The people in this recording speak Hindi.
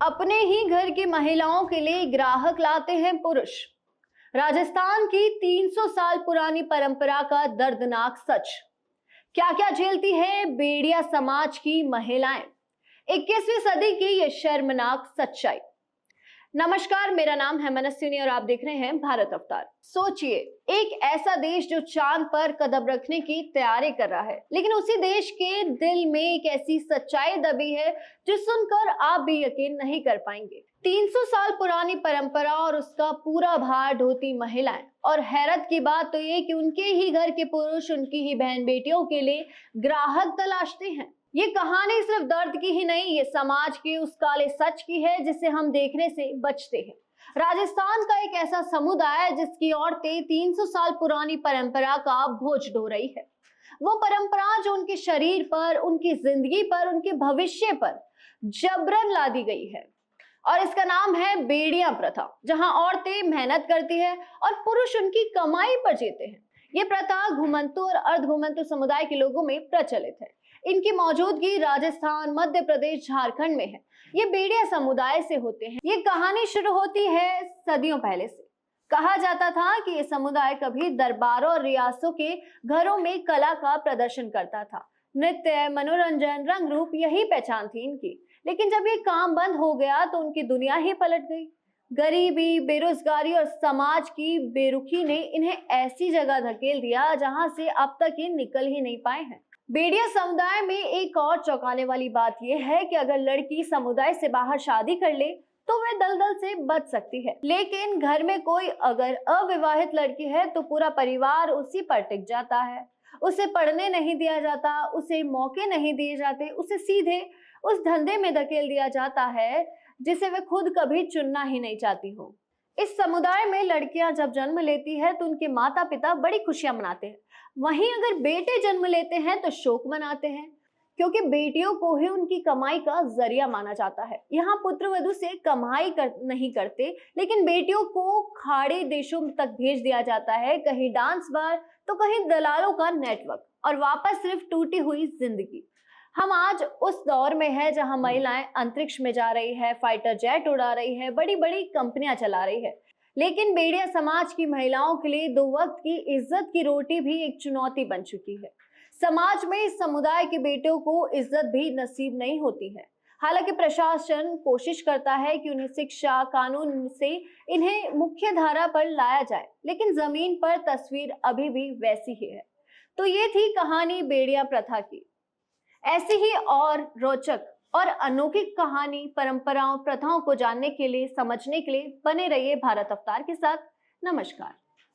अपने ही घर की महिलाओं के लिए ग्राहक लाते हैं पुरुष। राजस्थान की 300 साल पुरानी परंपरा का दर्दनाक सच। क्या क्या झेलती है बेड़िया समाज की महिलाएं, 21वीं सदी की ये शर्मनाक सच्चाई। नमस्कार, मेरा नाम है मनस्विनी और आप देख रहे हैं भारत अवतार। सोचिए, एक ऐसा देश जो चांद पर कदम रखने की तैयारी कर रहा है, लेकिन उसी देश के दिल में एक ऐसी सच्चाई दबी है जो सुनकर आप भी यकीन नहीं कर पाएंगे। 300 साल पुरानी परंपरा और उसका पूरा भार ढोती महिलाएं, और हैरत की बात तो ये कि उनके ही घर के पुरुष उनकी ही बहन बेटियों के लिए ग्राहक तलाशते हैं। ये कहानी सिर्फ दर्द की ही नहीं, ये समाज के उस काले सच की है जिसे हम देखने से बचते हैं। राजस्थान का एक ऐसा समुदाय जिसकी औरतें 300 साल पुरानी परंपरा का बोझ ढो रही है। वो परंपरा जो उनके शरीर पर, उनकी जिंदगी पर, उनके भविष्य पर जबरन लादी गई है, और इसका नाम है बेड़िया प्रथा, जहां औरतें मेहनत करती है और पुरुष उनकी कमाई पर जीते हैं। ये प्रथा घुमंतु और अर्धघुमंतु समुदाय के लोगों में प्रचलित है। इनकी मौजूदगी राजस्थान, मध्य प्रदेश, झारखंड में है। ये बेड़िया समुदाय से होते हैं। ये कहानी शुरू होती है सदियों पहले से। कहा जाता था कि ये समुदाय कभी दरबारों और रियासतों के घरों में कला का प्रदर्शन करता था। नृत्य, मनोरंजन, रंग रूप, यही पहचान थी इनकी। लेकिन जब ये काम बंद हो गया तो उनकी दुनिया ही पलट गई। गरीबी, बेरोजगारी और समाज की बेरुखी ने इन्हें ऐसी जगह धकेल दिया जहां से अब तक ये निकल ही नहीं पाए हैं। बेड़िया समुदाय में एक और चौंकाने वाली बात यह है कि अगर लड़की समुदाय से बाहर शादी कर ले तो वह दलदल से बच सकती है, लेकिन घर में कोई अगर अविवाहित लड़की है तो पूरा परिवार उसी पर टिक जाता है। उसे पढ़ने नहीं दिया जाता, उसे मौके नहीं दिए जाते, उसे सीधे उस धंधे में धकेल दिया जाता है जिसे वे खुद कभी चुनना ही नहीं चाहती हो। इस समुदाय में लड़कियां जब जन्म लेती है तो उनके माता पिता बड़ी खुशियां मनाते हैं। वहीं अगर बेटे जन्म लेते हैं तो शोक मनाते हैं, क्योंकि बेटियों को ही उनकी कमाई का जरिया माना जाता है। यहाँ पुत्र वधु से नहीं करते, लेकिन बेटियों को खाड़ी देशों तक भेज दिया जाता है, कहीं डांस बार तो कहीं दलालों का नेटवर्क, और वापस सिर्फ टूटी हुई जिंदगी। हम आज उस दौर में है जहां महिलाएं अंतरिक्ष में जा रही है, फाइटर जेट उड़ा रही है, बड़ी बड़ी कंपनियां चला रही है। लेकिन बेड़िया समाज की महिलाओं के लिए दो वक्त की इज्जत की रोटी भी एक चुनौती बन चुकी है। समाज में इस समुदाय के बेटों को इज्जत भी नसीब नहीं होती है। हालांकि प्रशासन कोशिश करता है कि उन्हें शिक्षा, कानून से इन्हें मुख्य धारा पर लाया जाए, लेकिन जमीन पर तस्वीर अभी भी वैसी ही है। तो ये थी कहानी बेड़िया प्रथा की। ऐसी ही और रोचक और अनोखी कहानी, परंपराओं, प्रथाओं को जानने के लिए, समझने के लिए बने रहिए भारत अवतार के साथ। नमस्कार।